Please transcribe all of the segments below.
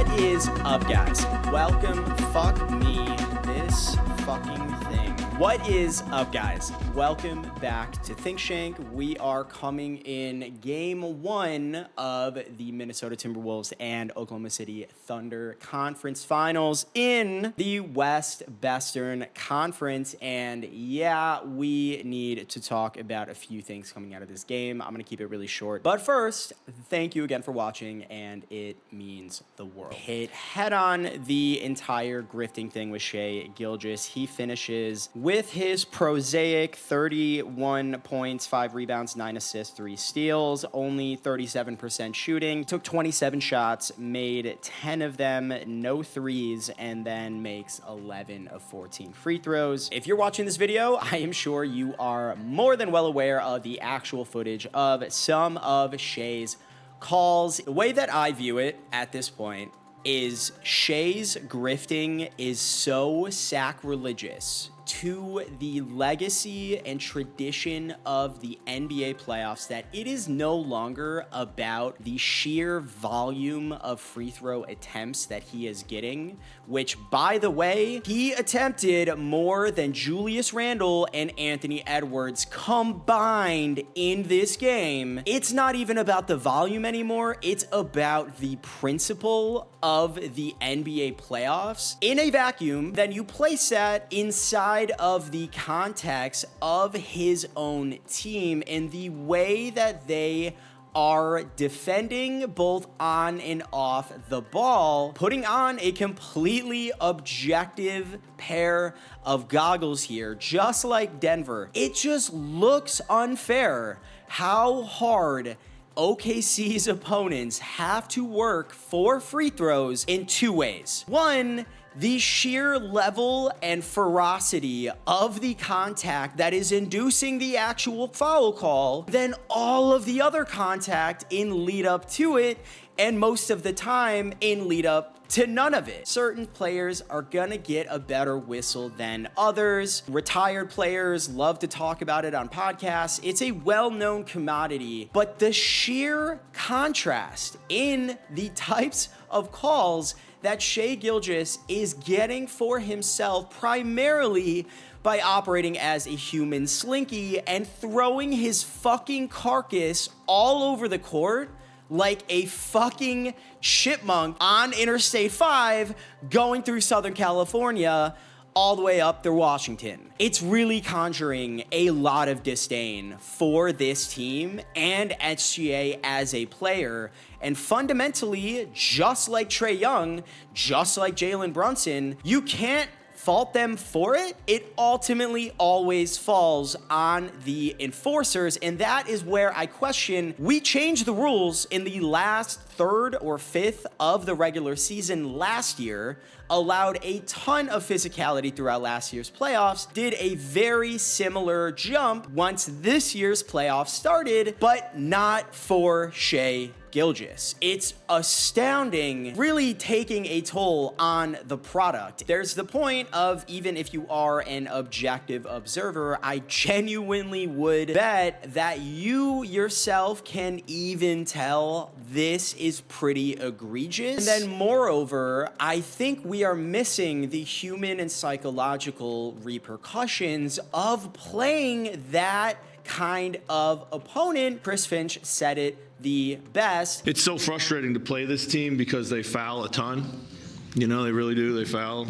What is up, guys? Welcome, fuck me, this fucking thing. What is up, guys? Welcome back to Think Shank. We are coming in game one of the Minnesota Timberwolves and Oklahoma City Thunder Conference Finals in the Western Conference. And yeah, we need to talk about a few things coming out of this game. I'm going to keep it really short. But first, thank you again for watching, and it means the world. Hit head on the entire grifting thing with Shai Gilgeous. He finishes with his prosaic 31 points, 5 rebounds, 9 assists, 3 steals, only 37% shooting. Took 27 shots, made 10 of them, no threes, and then makes 11 of 14 free throws. If you're watching this video, I am sure you are more than well aware of the actual footage of some of Shai's calls. The way that I view it at this point is Shai's grifting is so sacrilegious to the legacy and tradition of the NBA playoffs that it is no longer about the sheer volume of free throw attempts that he is getting, which, by the way, he attempted more than Julius Randle and Anthony Edwards combined in this game. It's not even about the volume anymore. It's about the principle of the NBA playoffs. In a vacuum, then you place that inside of the context of his own team and the way that they are defending both on and off the ball, putting on a completely objective pair of goggles here, just like Denver. It just looks unfair how hard OKC's opponents have to work for free throws in two ways. One, the sheer level and ferocity of the contact that is inducing the actual foul call, then all of the other contact in lead up to it, and most of the time in lead up to none of it. Certain players are gonna get a better whistle than others. Retired players love to talk about it on podcasts. It's a well-known commodity, but the sheer contrast in the types of calls that Shai Gilgeous is getting for himself primarily by operating as a human slinky and throwing his fucking carcass all over the court like a fucking chipmunk on Interstate 5 going through Southern California all the way up through Washington. It's really conjuring a lot of disdain for this team and SGA as a player. And fundamentally, just like Trae Young, just like Jalen Brunson, you can't fault them for it. It ultimately always falls on the enforcers, and that is where I question. We changed the rules in the last third or fifth of the regular season last year, allowed a ton of physicality throughout last year's playoffs, did a very similar jump once this year's playoffs started, but not for Shai Gilgeous. It's astounding, really taking a toll on the product. There's the point of, even if you are an objective observer, I genuinely would bet that you yourself can even tell this is pretty egregious. And then moreover, I think we are missing the human and psychological repercussions of playing that kind of opponent. Chris Finch said it the best. It's so frustrating to play this team because they foul a ton. You know, they really do. They foul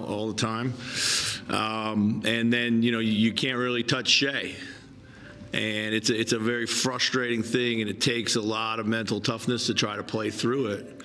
all the time. And then, you know, you can't really touch Shai. And it's a very frustrating thing, and it takes a lot of mental toughness to try to play through it.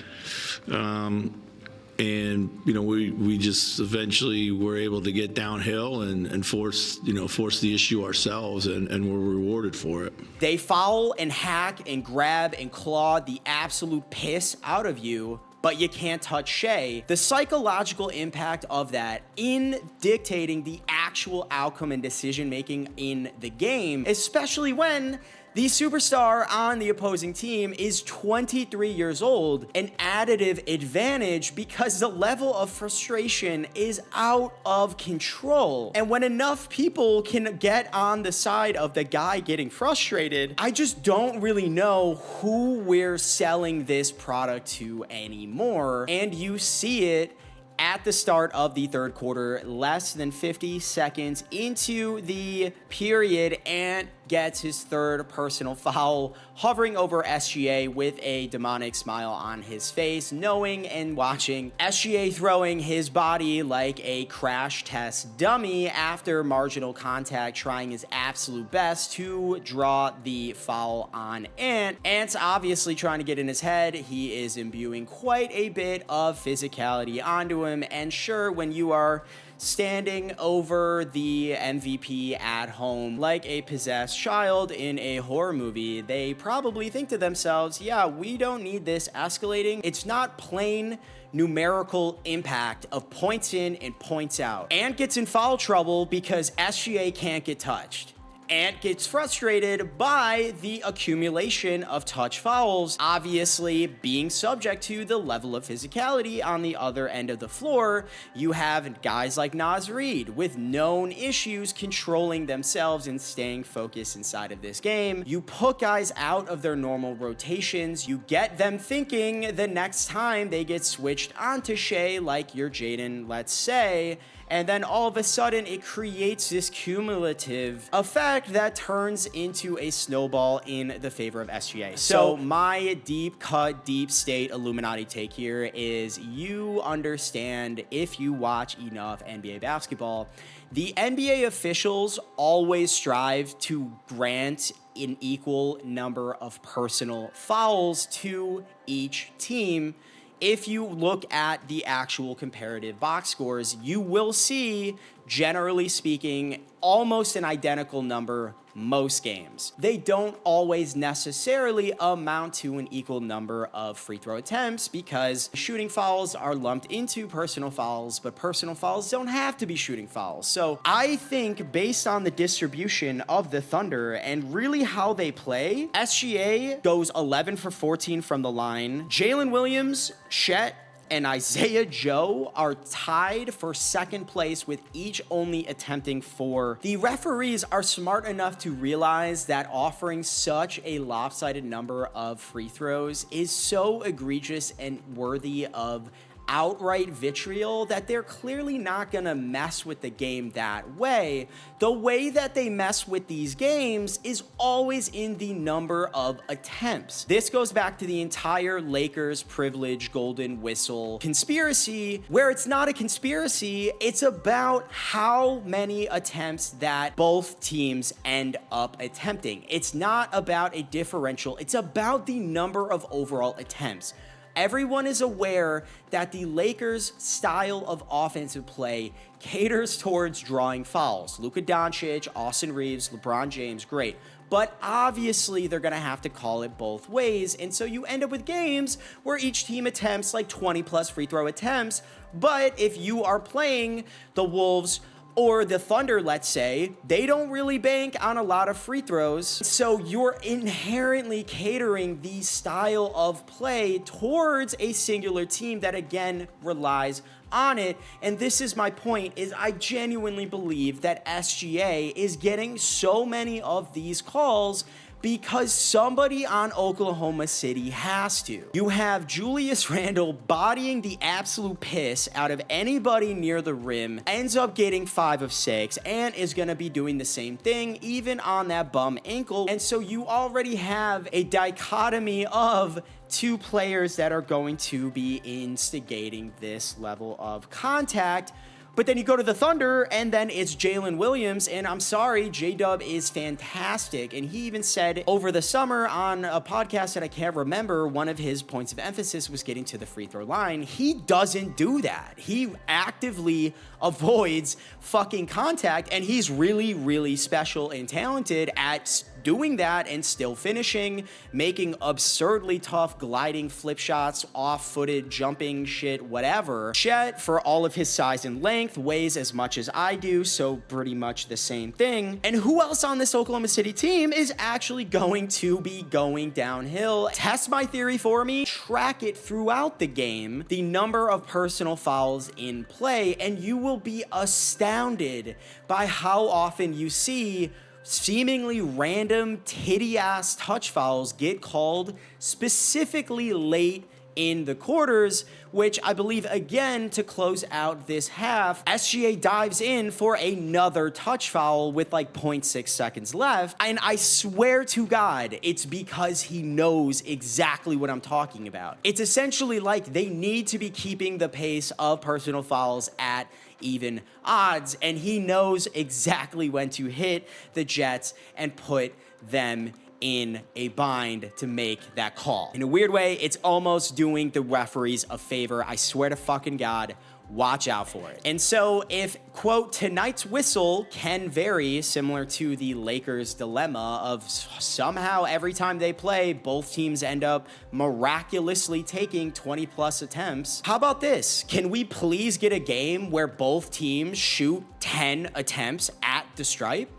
And, you know, we just eventually were able to get downhill and force the issue ourselves, and we're rewarded for it. They foul and hack and grab and claw the absolute piss out of you, but you can't touch Shai. The psychological impact of that in dictating the actual outcome and decision making in the game, especially when The superstar on the opposing team is 23 years old, an additive advantage because the level of frustration is out of control. And when enough people can get on the side of the guy getting frustrated, I just don't really know who we're selling this product to anymore. And you see it at the start of the third quarter, less than 50 seconds into the period, Ant gets his third personal foul, hovering over SGA with a demonic smile on his face, knowing and watching SGA throwing his body like a crash test dummy after marginal contact, trying his absolute best to draw the foul on Ant. Ant's obviously trying to get in his head. He is imbuing quite a bit of physicality onto him, and sure, when you are standing over the MVP at home like a possessed child in a horror movie, they probably think to themselves, yeah, we don't need this escalating. It's not plain numerical impact of points in and points out. Ant gets in foul trouble because SGA can't get touched. Ant gets frustrated by the accumulation of touch fouls, obviously being subject to the level of physicality on the other end of the floor. You have guys like Naz Reid with known issues controlling themselves and staying focused inside of this game. You put guys out of their normal rotations. You get them thinking the next time they get switched onto Shai, like your Jaden, let's say, and then all of a sudden it creates this cumulative effect that turns into a snowball in the favor of SGA. So my deep cut, deep state Illuminati take here is, you understand, if you watch enough NBA basketball, the NBA officials always strive to grant an equal number of personal fouls to each team. If you look at the actual comparative box scores, you will see, generally speaking, almost an identical number most games. They don't always necessarily amount to an equal number of free throw attempts because shooting fouls are lumped into personal fouls, but personal fouls don't have to be shooting fouls. So I think based on the distribution of the Thunder and really how they play, SGA goes 11 for 14 from the line. Jalen Williams, Chet, and Isaiah Joe are tied for second place with each only attempting 4. The referees are smart enough to realize that offering such a lopsided number of free throws is so egregious and worthy of outright vitriol that they're clearly not gonna mess with the game that way. The way that they mess with these games is always in the number of attempts. This goes back to the entire Lakers privilege golden whistle conspiracy, where it's not a conspiracy, it's about how many attempts that both teams end up attempting. It's not about a differential, it's about the number of overall attempts. Everyone is aware that the Lakers' style of offensive play caters towards drawing fouls. Luka Doncic, Austin Reeves, LeBron James, great. But obviously they're going to have to call it both ways. And so you end up with games where each team attempts like 20 plus free throw attempts. But if you are playing the Wolves or the Thunder, let's say, they don't really bank on a lot of free throws. So you're inherently catering the style of play towards a singular team that, again, relies on it. And this is my point, is I genuinely believe that SGA is getting so many of these calls because somebody on Oklahoma City has to. You have Julius Randle bodying the absolute piss out of anybody near the rim, ends up getting 5 of 6, and is gonna be doing the same thing even on that bum ankle. And so you already have a dichotomy of two players that are going to be instigating this level of contact. But then you go to the Thunder, and then it's Jalen Williams, and I'm sorry, J-Dub is fantastic. And he even said over the summer on a podcast that I can't remember, one of his points of emphasis was getting to the free throw line. He doesn't do that. He actively avoids fucking contact, and he's really, really special and talented at doing that and still finishing, making absurdly tough gliding flip shots, off-footed jumping shit, whatever. Chet, for all of his size and length, weighs as much as I do, so pretty much the same thing. And who else on this Oklahoma City team is actually going to be going downhill? Test my theory for me, track it throughout the game, the number of personal fouls in play, and you will be astounded by how often you see seemingly random titty-ass touch fouls get called specifically late in the quarters, which I believe, again, to close out this half, SGA dives in for another touch foul with like 0.6 seconds left, and I swear to God, it's because he knows exactly what I'm talking about. It's essentially like they need to be keeping the pace of personal fouls at even odds, and he knows exactly when to hit the Jets and put them in a bind to make that call. In a weird way, it's almost doing the referees a favor. I swear to fucking God, watch out for it. And so if, quote, tonight's whistle can vary, similar to the Lakers' dilemma of somehow every time they play, both teams end up miraculously taking 20 plus attempts. How about this? Can we please get a game where both teams shoot 10 attempts at the stripe?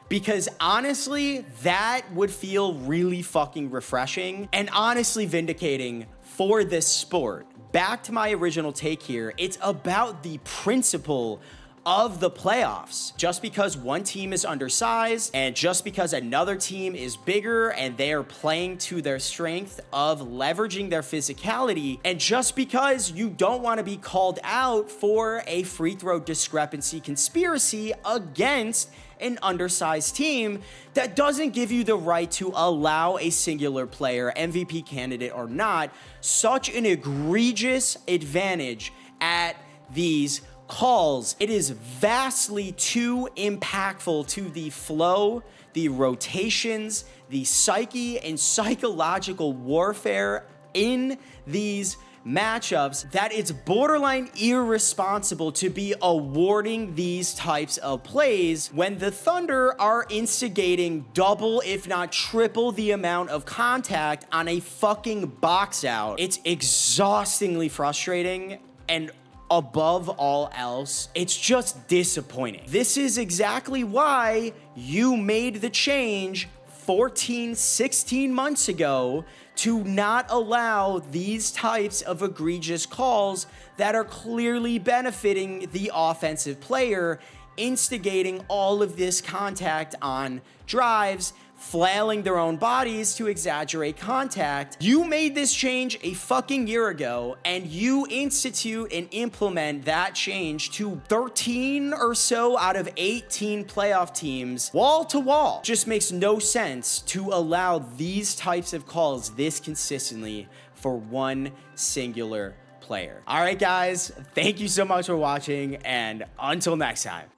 Because honestly, that would feel really fucking refreshing and honestly vindicating for this sport. Back to my original take here, it's about the principle of the playoffs. Just because one team is undersized and just because another team is bigger and they are playing to their strength of leveraging their physicality, and just because you don't want to be called out for a free throw discrepancy conspiracy against an undersized team, that doesn't give you the right to allow a singular player, MVP candidate or not, such an egregious advantage at these calls. It is vastly too impactful to the flow, the rotations, the psyche and psychological warfare in these matchups that it's borderline irresponsible to be awarding these types of plays when the Thunder are instigating double, if not triple, the amount of contact on a fucking box out. It's exhaustingly frustrating, and above all else, it's just disappointing. This is exactly why you made the change 14, 16 months ago to not allow these types of egregious calls that are clearly benefiting the offensive player, instigating all of this contact on drives, flailing their own bodies to exaggerate contact. You made this change a fucking year ago, and you institute and implement that change to 13 or so out of 18 playoff teams, wall to wall. Just makes no sense to allow these types of calls this consistently for one singular player. All right, guys, thank you so much for watching, and until next time.